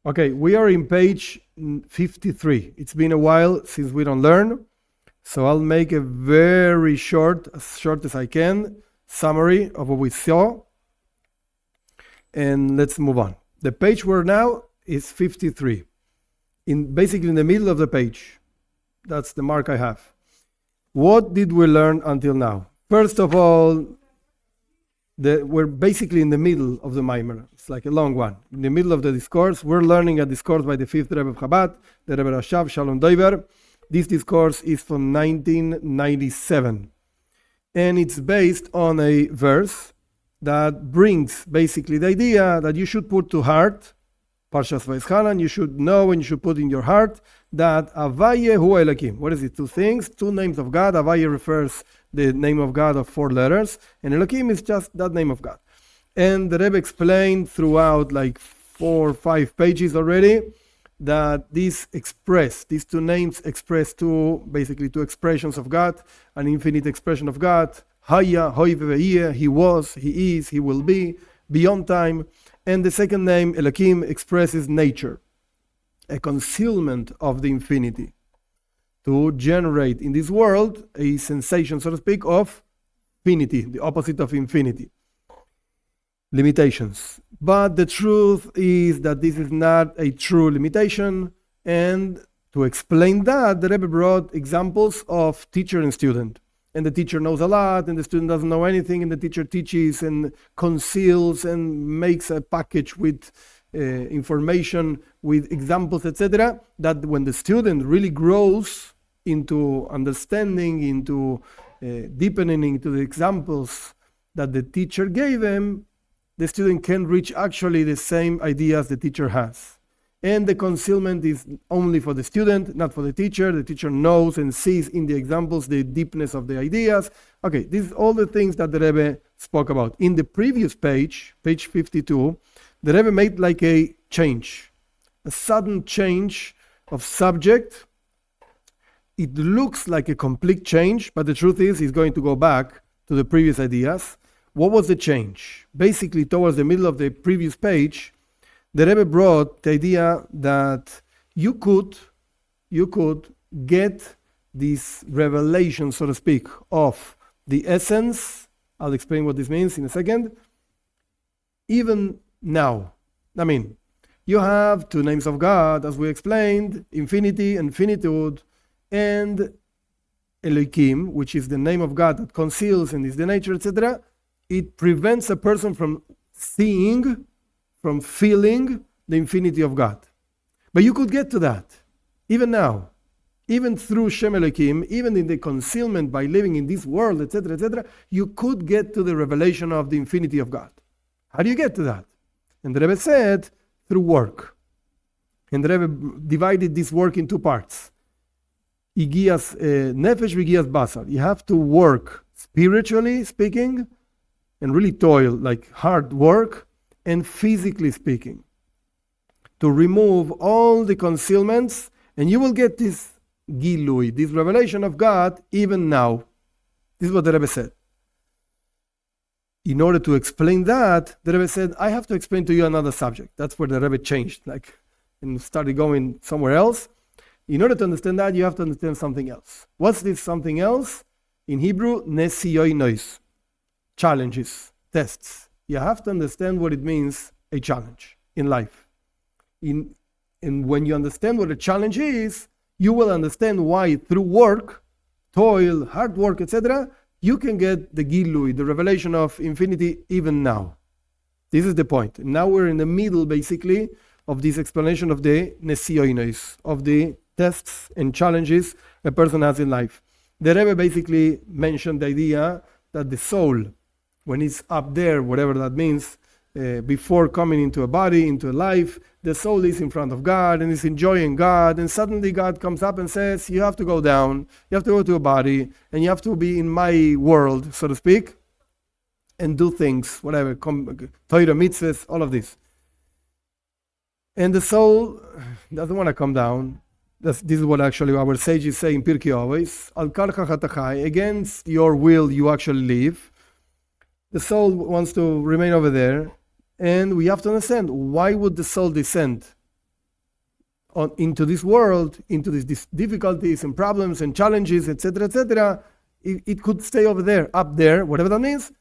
Okay, we are in page 53. It's been a while since we don't learn, so I'll make a very short, as short as I can, summary of what we saw, and let's move on. The page we're now is 53, basically in the middle of the page. That's the mark I have. What did we learn until now? First of all, we're basically in the middle of the Maimer. It's like a long one. In the middle of the discourse, we're learning a discourse by the fifth Rebbe of Chabad, the Rebbe Rashab, Shalom DovBer. This discourse is from 1997. And it's based on a verse that brings basically the idea that you should put to heart, Parshas Vayeschanan, you should know and you should put in your heart that Havaye hu Elokim. What is it? Two things, two names of God. Havaye refers the name of God of 4 letters, and Elokim is just that name of God. And the Rebbe explained throughout like 4 or 5 pages already that these two names express basically two expressions of God, an infinite expression of God. Haya, Hoy ve'yeh, he was, he is, he will be, beyond time. And the second name, Elokim, expresses nature, a concealment of the infinity, to generate in this world a sensation, so to speak, of finity, the opposite of infinity, limitations. But the truth is that this is not a true limitation, and to explain that, the Rebbe brought examples of teacher and student. And the teacher knows a lot, and the student doesn't know anything, and the teacher teaches and conceals and makes a package with information, with examples, etc., that when the student really grows into understanding, into deepening into the examples that the teacher gave him, the student can reach actually the same ideas the teacher has. And the concealment is only for the student, not for the teacher. The teacher knows and sees in the examples the deepness of the ideas. Okay, these are all the things that the Rebbe spoke about. In the previous page, page 52, the Rebbe made like a change, a sudden change of subject. It looks like a complete change, but the truth is he's going to go back to the previous ideas. What was the change? Basically, towards the middle of the previous page, the Rebbe brought the idea that you could get this revelation, so to speak, of the essence. I'll explain what this means in a second. Even now. I mean, you have 2 names of God, as we explained, infinity and finitude, and Elokim, which is the name of God that conceals and is the nature, etc. It prevents a person from seeing, from feeling the infinity of God. But you could get to that, even now, even through Shem Elokim, even in the concealment by living in this world, etc., you could get to the revelation of the infinity of God. How do you get to that? And the Rebbe said, through work. And the Rebbe divided this work in 2 parts. Igias nefesh v'Igias basar. You have to work spiritually speaking, and really toil, like hard work, and physically speaking, to remove all the concealments, and you will get this gilui, this revelation of God, even now. This is what the Rebbe said. In order to explain that, the Rebbe said, I have to explain to you another subject. That's where the Rebbe changed, and started going somewhere else. In order to understand that, you have to understand something else. What's this something else? In Hebrew, nesioinois, challenges, tests. You have to understand what it means, a challenge in life. And when you understand what a challenge is, you will understand why through work, toil, hard work, etc., you can get the gilui, the revelation of infinity even now. This is the point. Now we're in the middle, basically, of this explanation of the nesioinois, of the tests and challenges a person has in life. The Rebbe basically mentioned the idea that the soul, when it's up there, whatever that means, before coming into a body, into a life, the soul is in front of God and is enjoying God, and suddenly God comes up and says, you have to go down, you have to go to a body, and you have to be in my world, so to speak, and do things, whatever, Torah, mitzvahs, all of this. And the soul doesn't want to come down. This is what actually our sages say in Pirkei Avos, Al karcha chatachai, against your will you actually live. The soul wants to remain over there, and we have to understand, why would the soul descend into this world, into these difficulties and problems and challenges, etc., it could stay over there, up there, whatever that means,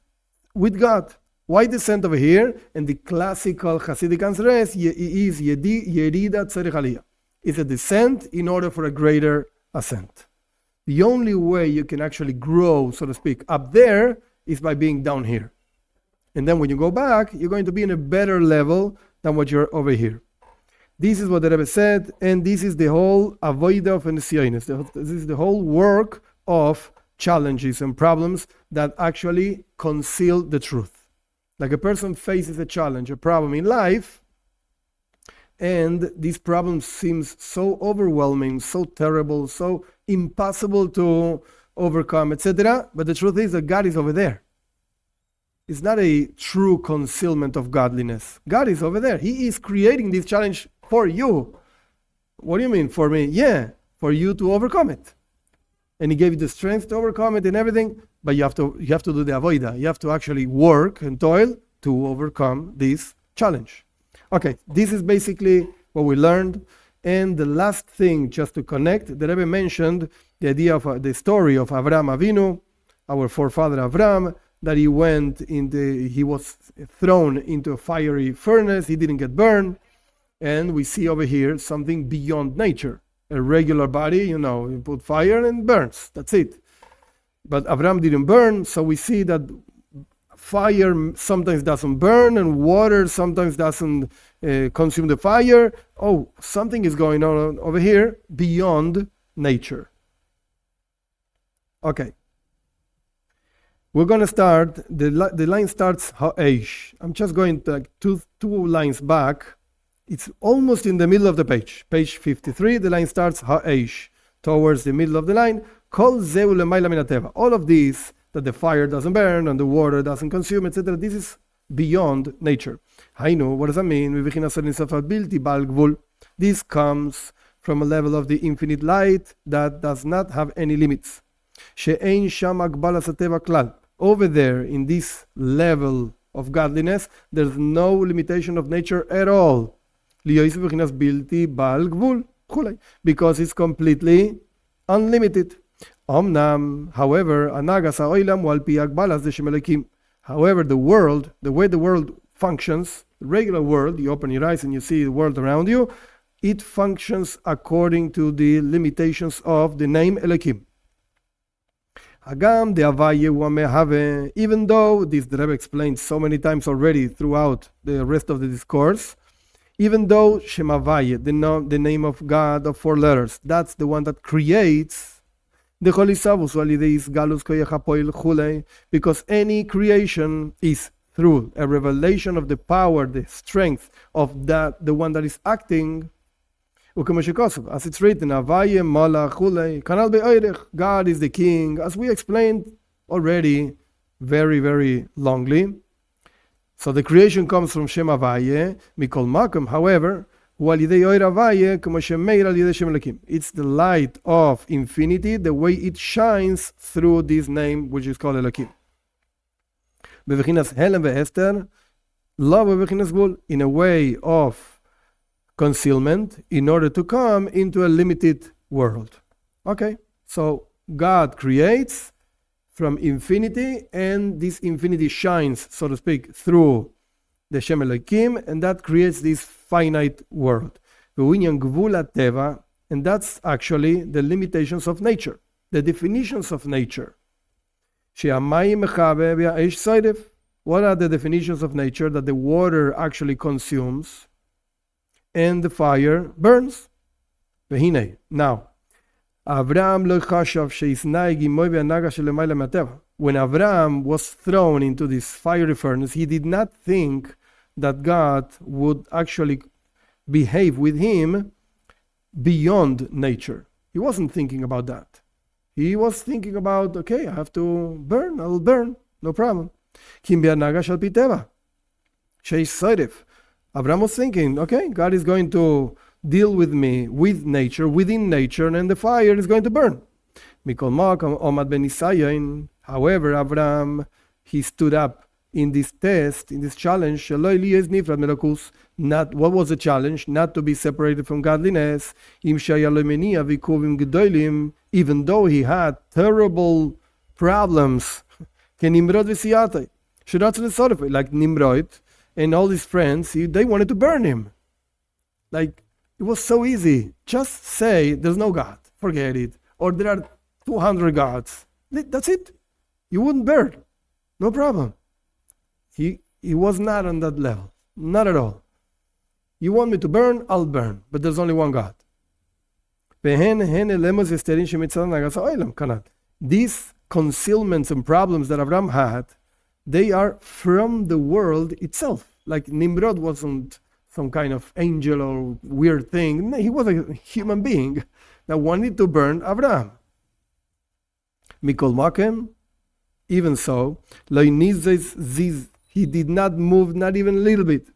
with God. Why descent over here? And the classical chassidic answer is yerida tzarich aliyah. It's a descent in order for a greater ascent. The only way you can actually grow, so to speak, up there is by being down here. And then when you go back, you're going to be in a better level than what you're over here. This is what the Rebbe said, and this is the whole avoida of Nisyonis. This is the whole work of challenges and problems that actually conceal the truth. Like a person faces a challenge, a problem in life, and this problem seems so overwhelming, so terrible, so impossible to overcome, etc. But the truth is that God is over there. It's not a true concealment of godliness. God is over there. He is creating this challenge for you. What do you mean for me? Yeah, for you to overcome it. And He gave you the strength to overcome it and everything, but you have to do the avoida. You have to actually work and toil to overcome this challenge. Okay, this is basically what we learned. And the last thing, just to connect, the Rebbe mentioned the idea of the story of Avraham Avinu, our forefather Avraham, that he was thrown into a fiery furnace. He didn't get burned. And we see over here something beyond nature. A regular body, you put fire and it burns. That's it. But Avraham didn't burn, so we see that fire sometimes doesn't burn and water sometimes doesn't consume the fire. Oh, something is going on over here beyond nature. Okay. We're going to start, the line starts ha'esh. I'm just going to two lines back. It's almost in the middle of the page. Page 53, the line starts ha'esh, towards the middle of the line. Kol zeu lemayla min hateva. All of these, that the fire doesn't burn and the water doesn't consume, etc., this is beyond nature. Hainu, what does that mean? This comes from a level of the infinite light that does not have any limits. She'ein sham agbalas hateva klal. Over there, in this level of godliness, there's no limitation of nature at all. Because it's completely unlimited. However, the world, the way the world functions, the regular world, you open your eyes and you see the world around you, it functions according to the limitations of the name Elohim. Even though this the Rebbe explained so many times already throughout the rest of the discourse, even though Shemavaye, the name of God of 4 letters, that's the one that creates the because any creation is through a revelation of the power, the strength of that, the one that is acting. As it's written, God is the king, as we explained already very, very longly. So the creation comes from Shem Havaye, Mikol Makom. However, it's the light of infinity, the way it shines through this name, which is called Elohim. In a way of concealment, in order to come into a limited world. Okay, so God creates from infinity, and this infinity shines, so to speak, through the Shem Elohim, and that creates this finite world. And that's actually the limitations of nature, the definitions of nature. What are the definitions of nature? That the water actually consumes and the fire burns. Now, when Abraham was thrown into this fiery furnace, he did not think that God would actually behave with him beyond nature. He wasn't thinking about that. He was thinking about, okay, I have to burn, I will burn, no problem. Abraham was thinking, okay, God is going to deal with me with nature, within nature, and the fire is going to burn. However, Abraham, he stood up in this test, in this challenge. Not what was the challenge? Not to be separated from godliness. Even though he had terrible problems, like Nimrod and all his friends, they wanted to burn him. Like, it was so easy. Just say there's no God, forget it. Or there are 200 gods. That's it. You wouldn't burn. No problem. He was not on that level. Not at all. You want me to burn? I'll burn. But there's only one God. These concealments and problems that Abraham had, they are from the world itself. Like Nimrod wasn't some kind of angel or weird thing. No, he was a human being that wanted to burn Abraham. Mikol Makem, even so, he did not move, not even a little bit.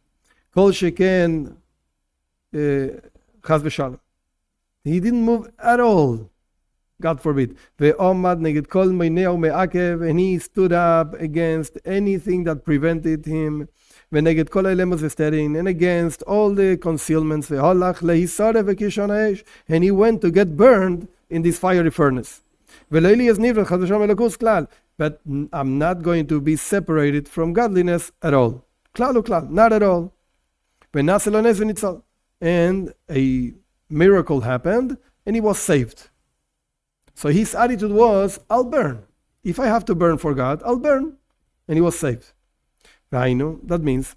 Kol sheken chas v'shalom. He didn't move at all. God forbid. And he stood up against anything that prevented him. And against all the concealments. And he went to get burned in this fiery furnace. But I'm not going to be separated from godliness at all. Not at all. And a miracle happened, and he was saved. So his attitude was, I'll burn. If I have to burn for God, I'll burn. And he was saved. That means,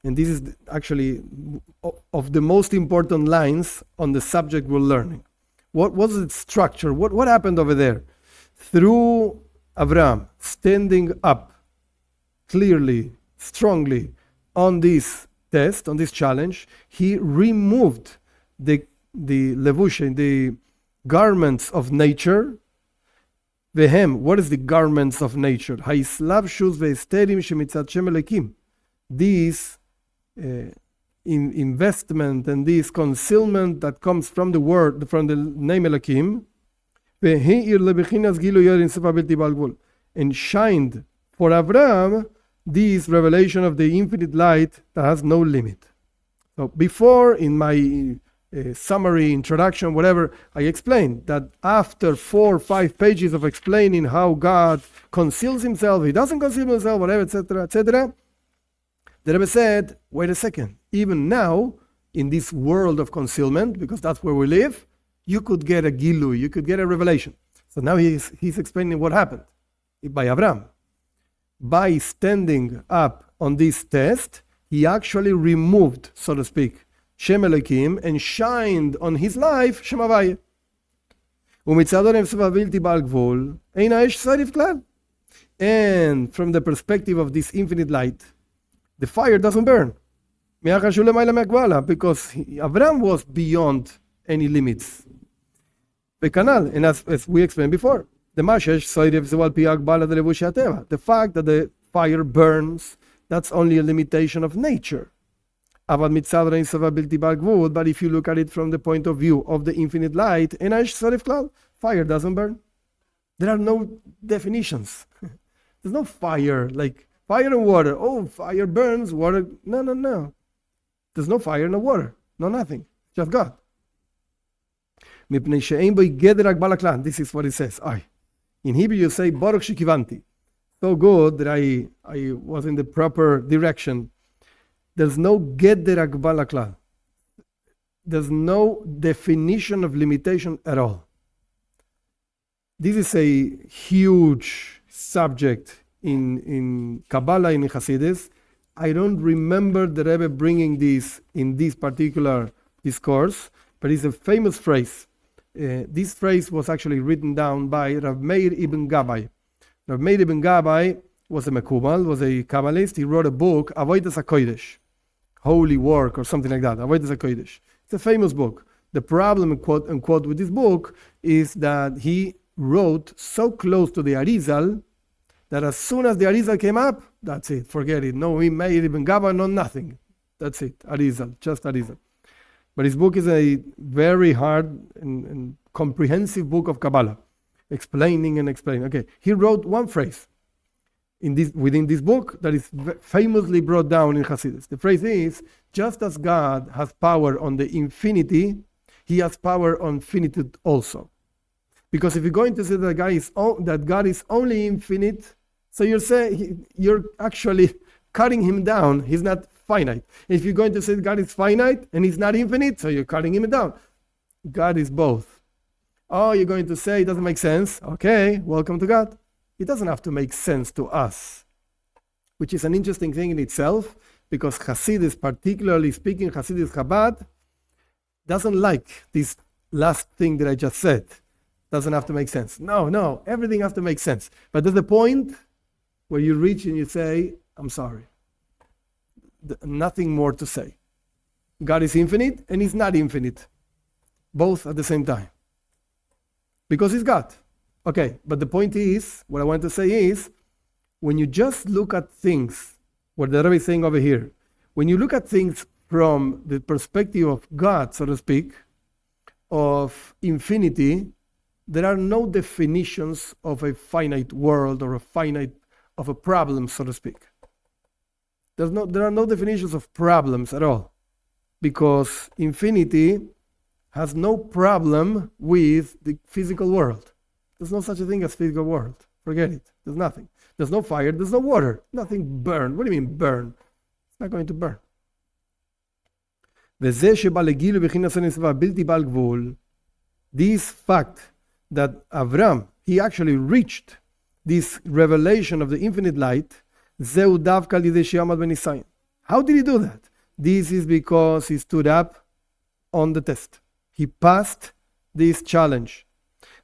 and this is actually of the most important lines on the subject we're learning. What was its structure? What happened over there? Through Abraham standing up clearly, strongly on this test, on this challenge, he removed the levush, the garments of nature. Vehem, what is the garments of nature? These investment and this concealment that comes from the word, from the name Elohim, and shined for Abraham this revelation of the infinite light that has no limit. So before, in my summary, introduction, whatever, I explained that after 4 or 5 pages of explaining how God conceals himself, he doesn't conceal himself, whatever, etc., etc., the Rebbe said, wait a second, even now, in this world of concealment, because that's where we live, you could get a gilu, you could get a revelation. So now he's explaining what happened by Abraham. By standing up on this test, he actually removed, so to speak, Shem Elohim and shined on his life Shem Havaya. And from the perspective of this infinite light, the fire doesn't burn. Because Abraham was beyond any limits. And as we explained before, the fact that the fire burns, that's only a limitation of nature. But if you look at it from the point of view of the infinite light, fire doesn't burn. There are no definitions. There's no fire, like fire and water. Oh, fire burns, water. No. There's no fire, no water, no nothing. Just God. This is what it says. In Hebrew you say, Baruch Shikivanti. So good that I was in the proper direction. There's no Geder Agbala Klal. There's no definition of limitation at all. This is a huge subject in Kabbalah and in Hasidus. I don't remember the Rebbe bringing this in this particular discourse, but it's a famous phrase. This phrase was actually written down by Rav Meir ibn Gabbai. Rav Meir ibn Gabbai was a Mekubal, was a Kabbalist. He wrote a book, Avodas HaKodesh, Holy Work or something like that, Avodas HaKodesh. It's a famous book. The problem, quote unquote, with this book is that he wrote so close to the Arizal that as soon as the Arizal came up, that's it, forget it. No Meir ibn Gabbai, no nothing. That's it, Arizal, just Arizal. But his book is a very hard and comprehensive book of Kabbalah. explaining and explaining. Okay, he wrote one phrase within this book that is famously brought down in Hasidus. The phrase is, just as God has power on the infinity, he has power on finitude also. Because if you're going to say that God is only infinite, so you're actually cutting him down. He's not finite. If you're going to say God is finite and he's not infinite, so you're cutting him down. God is both. Oh, you're going to say it doesn't make sense. Okay, welcome to God. It doesn't have to make sense to us, which is an interesting thing in itself, because Hasidus, particularly speaking, Hasidus Chabad, doesn't like this last thing that I just said. Doesn't have to make sense. No, everything has to make sense. But there's a point where you reach and you say, I'm sorry. Nothing more to say. God is infinite and he's not infinite. Both at the same time. Because he's God. Okay, but the point is, what I want to say is, when you just look at things, what the Rebbe is saying over here, when you look at things from the perspective of God, so to speak, of infinity, there are no definitions of a finite world or of a problem, so to speak. There are no definitions of problems at all, because infinity has no problem with the physical world. There's no such a thing as physical world. Forget it. There's nothing. There's no fire. There's no water. Nothing burn. What do you mean burn? It's not going to burn. This fact that Avram, he actually reached this revelation of the infinite light, how did he do that? This is because he stood up on the test. He passed this challenge.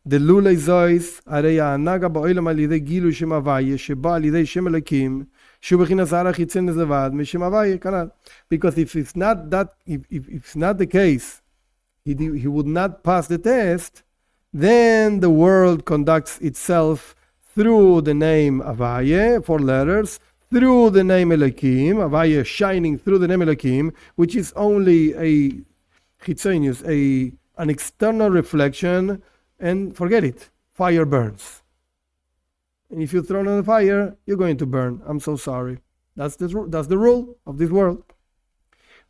The lulei zois areya anaga ba'olam al yidei gilu shem havaye sheba al yidei shem elokim shu bechinas hara chitzen levad mishem havaye kanal. Because if it's not the case, he would not pass the test, then the world conducts itself through the name Havaye, 4 letters, through the name Elokim, Havaye shining through the name Elokim, which is only a chitzonius, an external reflection, and forget it, fire burns. And if you're thrown on the fire, you're going to burn. I'm so sorry. That's the rule of this world.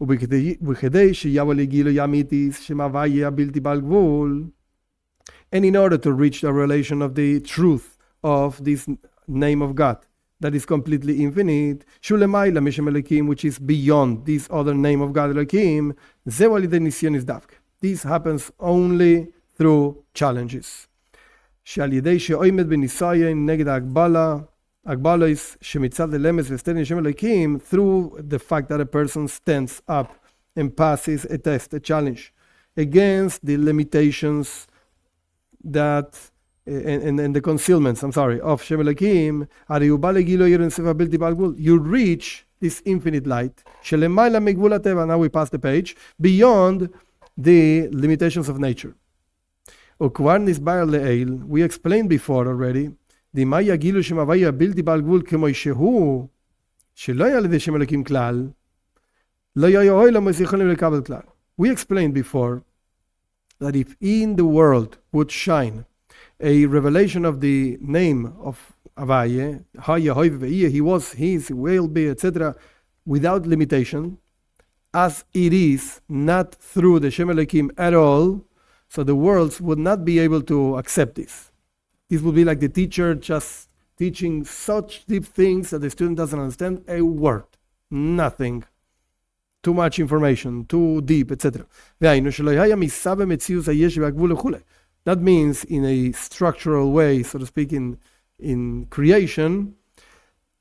And in order to reach the revelation of the truth of this name of God that is completely infinite, which is beyond this other name of God, Elohim, this happens only through challenges. Through the fact that a person stands up and passes a test, a challenge, against the limitations that and the concealments, of Shem Elokim, you reach this infinite light. Now we pass the page, beyond the limitations of nature. We explained before already, we explained before that if in the world would shine a revelation of the name of Havaye, he was, he is, will be, etc., without limitation, as it is not through the Shem Elokim at all, so the worlds would not be able to accept this. This would be like the teacher just teaching such deep things that the student doesn't understand a word, nothing. Too much information, too deep, etc. That means in a structural way, so to speak, in creation,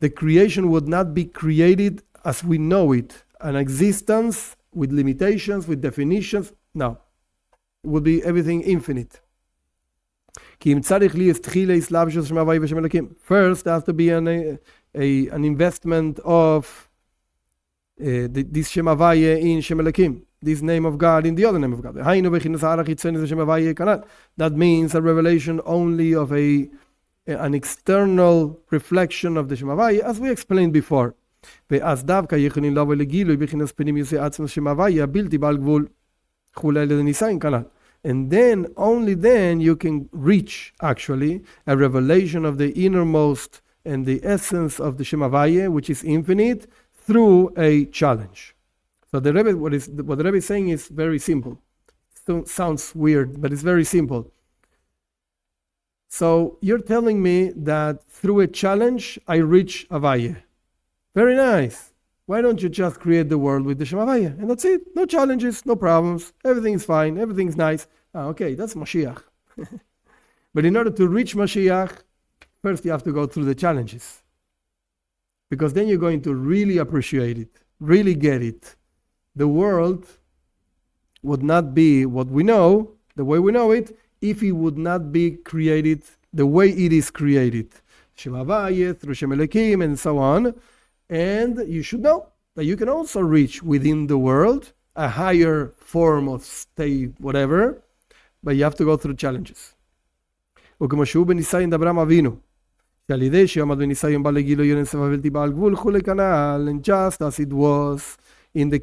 the creation would not be created as we know it, an existence with limitations, with definitions. No, it would be everything infinite. First, there has to be an investment of this Shem Havaye in Shem Elokim, this name of God in the other name of God. That means a revelation only of an external reflection of the Shem Havaye, as we explained before. And then, only then, you can reach, actually, a revelation of the innermost and the essence of the Shem Havaya, which is infinite, through a challenge. So the Rebbe, what the Rebbe is saying is very simple. It sounds weird, but it's very simple. So you're telling me that through a challenge, I reach Havaya. Very nice. Why don't you just create the world with the Shem Havaya? And that's it. No challenges, no problems. Everything's fine. Everything's nice. Okay, that's Mashiach. But in order to reach Mashiach, first you have to go through the challenges. Because then you're going to really appreciate it, really get it. The world would not be what we know, the way we know it, if it would not be created the way it is created. Shem Havaya, through Shem Elokim, and so on. And you should know that you can also reach within the world a higher form of state, whatever, but you have to go through challenges. וכמו שהוא בניסיון אברהם אבינו, שעל ידי שעמד בניסיון בא לגילו יונסף הבלתי בעל גבול וכולי כנ"ל, and just as it was in the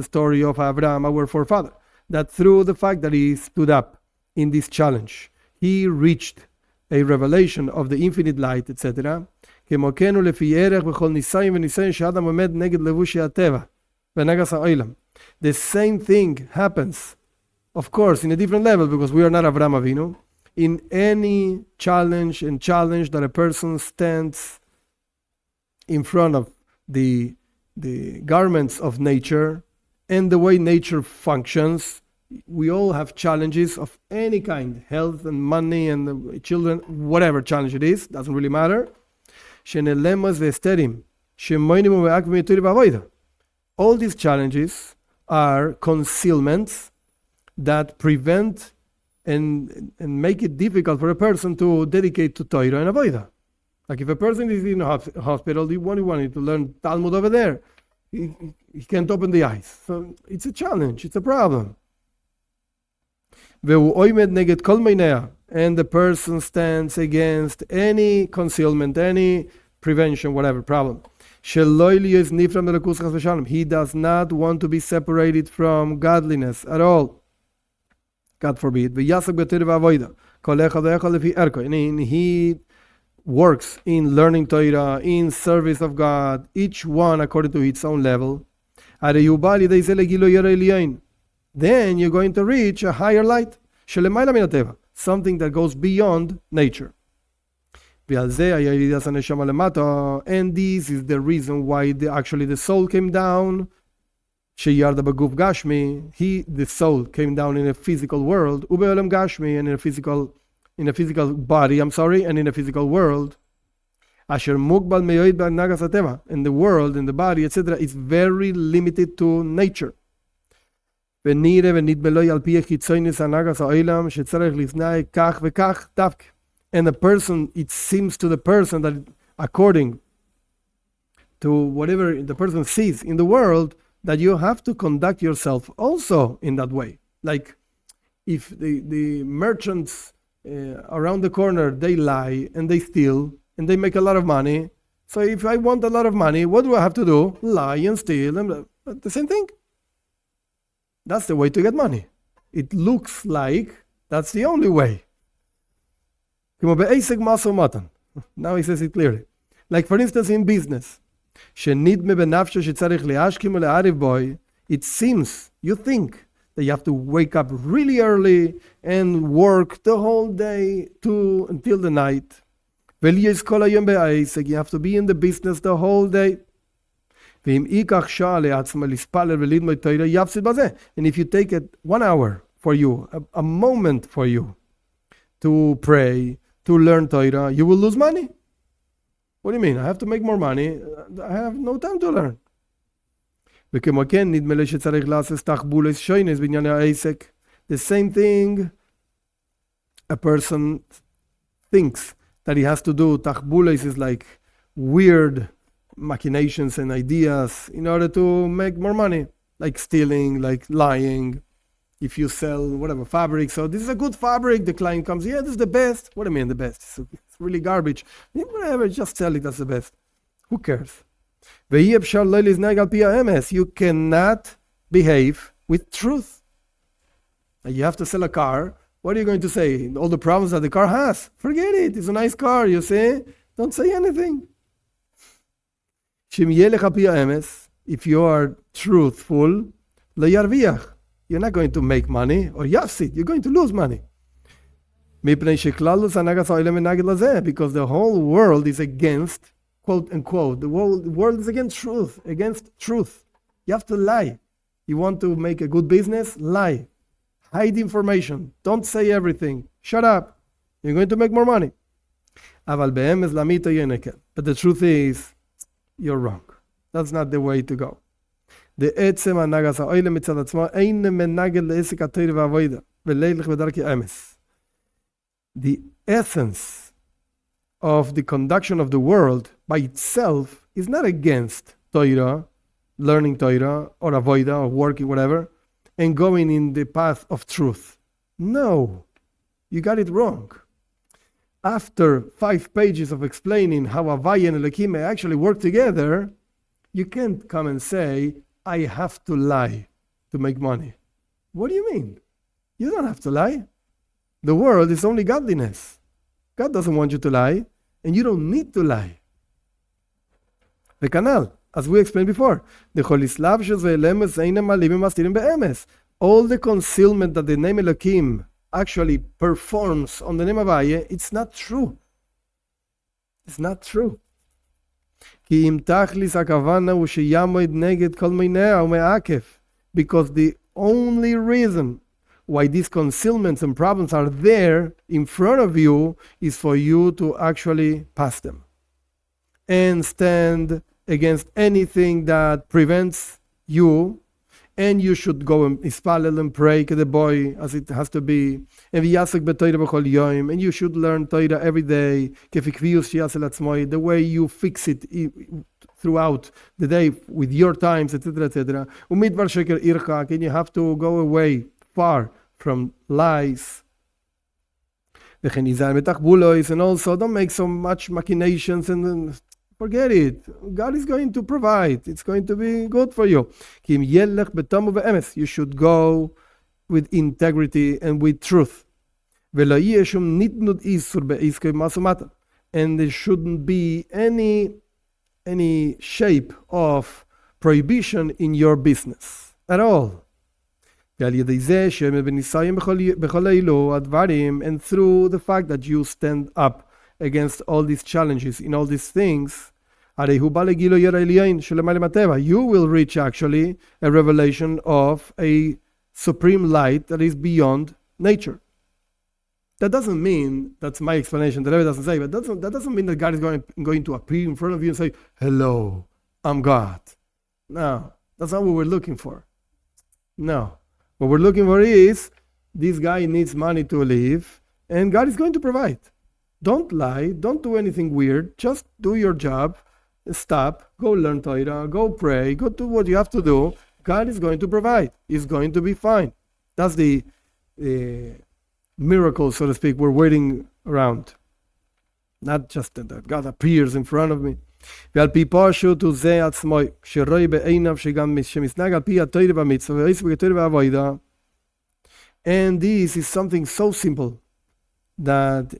story of Abraham, our forefather, that through the fact that he stood up in this challenge, he reached a revelation of the infinite light, etc. כמו כן ולפי ערך בכל ניסיון וניסיון שאדם עומד נגד לבושי הטבע ונגס העולם. The same thing happens, of course, in a different level, because we are not Avraham Avinu, in any challenge that a person stands in front of the garments of nature and the way nature functions. We all have challenges of any kind, health and money and children, whatever challenge it is, doesn't really matter. All these challenges are concealments that prevent and make it difficult for a person to dedicate to Torah and Avodah. Like if a person is in a hospital, he wanted to learn Talmud over there. He can't open the eyes. So it's a challenge, it's a problem. And the person stands against any concealment, any prevention, whatever problem. He does not want to be separated from godliness at all. God forbid. And he works in learning Torah, in service of God, each one according to its own level. Then you're going to reach a higher light, something that goes beyond nature. And this is the reason why the soul came down. The soul came down in a physical world, and in a physical body, and in a physical world. And the world and the body, etc., is very limited to nature. And the person, it seems to the person that according to whatever the person sees in the world, that you have to conduct yourself also in that way. Like if the merchants around the corner, they lie and they steal and they make a lot of money. So if I want a lot of money, what do I have to do? Lie and steal. And the same thing. That's the way to get money. It looks like that's the only way. Now he says it clearly. Like for instance in business. It seems, you think, that you have to wake up really early and work the whole day until the night. You have to be in the business the whole day. And if you take it 1 hour for you, a moment for you to pray, to learn Torah, you will lose money. What do you mean? I have to make more money. I have no time to learn. The same thing, a person thinks that he has to do. Tachbules is like weird machinations and ideas in order to make more money, like stealing, like lying. If you sell whatever fabric, so this is a good fabric, the client comes, yeah, this is the best. What do you mean the best? It's really garbage. Whatever, just sell it as the best. Who cares? You cannot behave with truth. You have to sell a car. What are you going to say? All the problems that the car has? Forget it. It's a nice car, you see? Don't say anything. If you are truthful, you're not going to make money, or yafsid, you're going to lose money. Because the whole world is against, quote unquote, the world is against truth. You have to lie. You want to make a good business? Lie. Hide information. Don't say everything. Shut up. You're going to make more money. But the truth is, you're wrong. That's not the way to go. The essence of the conduction of the world by itself is not against Torah, learning Torah, or avoida, or working, whatever, and going in the path of truth. No, you got it wrong. After 5 pages of explaining how Havaya and Elohim actually work together, you can't come and say, I have to lie to make money. What do you mean? You don't have to lie. The world is only godliness. God doesn't want you to lie, and you don't need to lie. The canal, as we explained before, all the concealment that the name Elohim actually performs on the name Havaya, it's not true. It's not true. Because the only reason why these concealments and problems are there in front of you is for you to actually pass them and stand against anything that prevents you. And you should go and ispalel and pray to the boy as it has to be. And you should learn Torah every day, the way you fix it throughout the day with your times, etc., etc. And you have to go away far from lies. And also don't make so much machinations and forget it. God is going to provide. It's going to be good for you. You should go with integrity and with truth. And there shouldn't be any shape of prohibition in your business at all. And through the fact that you stand up against all these challenges in all these things, you will reach actually a revelation of a supreme light that is beyond nature. That doesn't mean, that's my explanation, the Rebbe doesn't say, but that doesn't mean that God is going to appear in front of you and say, hello, I'm God. No, that's not what we're looking for. No, what we're looking for is, this guy needs money to live, and God is going to provide. Don't lie. Don't do anything weird. Just do your job. Stop. Go learn Torah. Go pray. Go do what you have to do. God is going to provide. It's going to be fine. That's the miracle, so to speak, we're waiting around. Not just that God appears in front of me. And this is something so simple that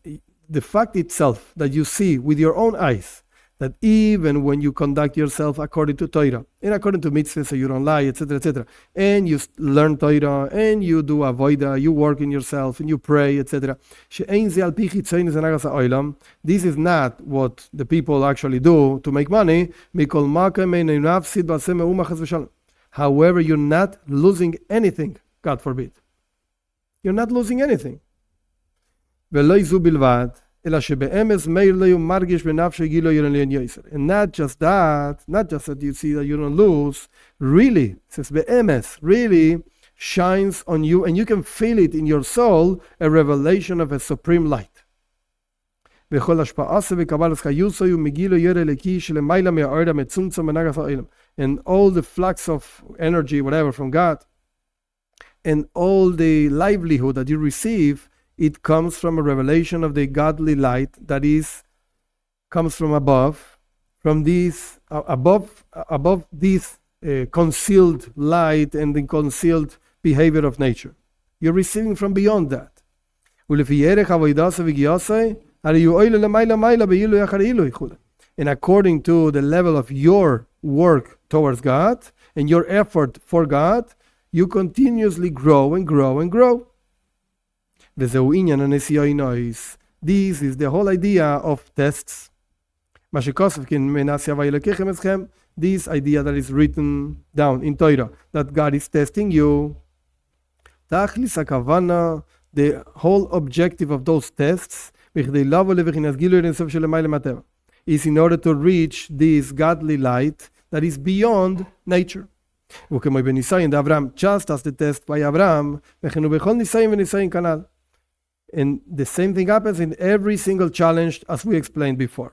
the fact itself that you see with your own eyes, that even when you conduct yourself according to Torah, and according to mitzvahs, so you don't lie, etc., and you learn Torah, and you do avoida, you work in yourself, and you pray, etc. This is not what the people actually do to make money. However, you're not losing anything, God forbid. You're not losing anything. And not just that you see that you don't lose, really, it says be'emes, really shines on you, and you can feel it in your soul, a revelation of a supreme light. And all the flux of energy, whatever, from God, and all the livelihood that you receive, it comes from a revelation of the godly light that comes from above, from this above this concealed light and the concealed behavior of nature. You're receiving from beyond that. And according to the level of your work towards God and your effort for God, you continuously grow and grow and grow. This is the whole idea of tests. This idea that is written down in Torah, that God is testing you. The whole objective of those tests is in order to reach this godly light that is beyond nature. Just as the test by Abraham, and the same thing happens in every single challenge, as we explained before.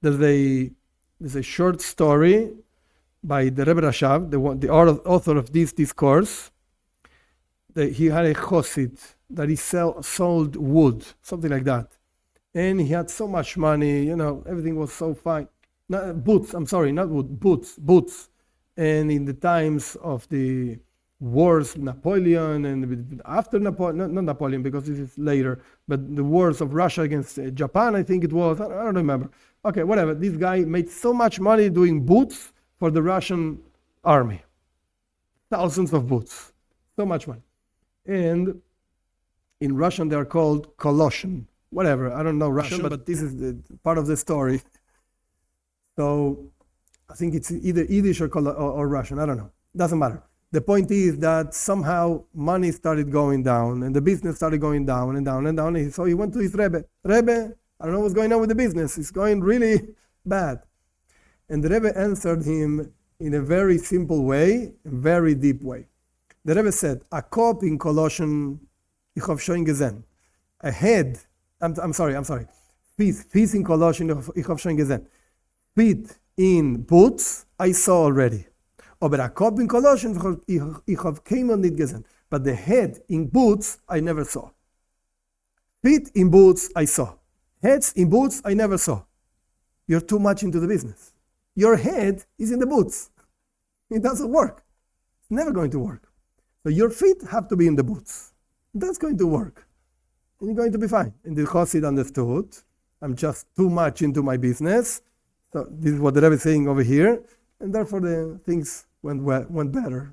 There's a short story by the Rebbe Rashab, the author of this discourse. He had a chassid that he sold wood, something like that. And he had so much money, everything was so fine. Boots. And in the times of the wars, Napoleon, and after Napoleon, not Napoleon because this is later, but the wars of Russia against Japan, I think it was, I don't remember. Okay, whatever. This guy made so much money doing boots for the Russian army. Thousands of boots. So much money. And in Russian, they are called Colossian. Whatever. I don't know Russian, but this is the part of the story. So I think it's either Yiddish or Russian. I don't know. Doesn't matter. The point is that somehow money started going down and the business started going down and down and down. So he went to his Rebbe. Rebbe, I don't know what's going on with the business. It's going really bad. And the Rebbe answered him in a very simple way, a very deep way. The Rebbe said, a Kopf in Colossian, ich habe schon gesehen. A head, I'm sorry. Feet in Colossian, ich habe schon gesehen. Feet in boots, I saw already. Aber a Kopf in Colossian, ich habe keinmal nicht gesehen. But the head in boots, I never saw. Feet in boots, I saw. Heads in boots, I never saw. You're too much into the business. Your head is in the boots. It doesn't work. It's never going to work. So your feet have to be in the boots. That's going to work. And you're going to be fine. And the chassid understood, I'm just too much into my business. So this is what the Rebbe is saying over here. And therefore the things went better.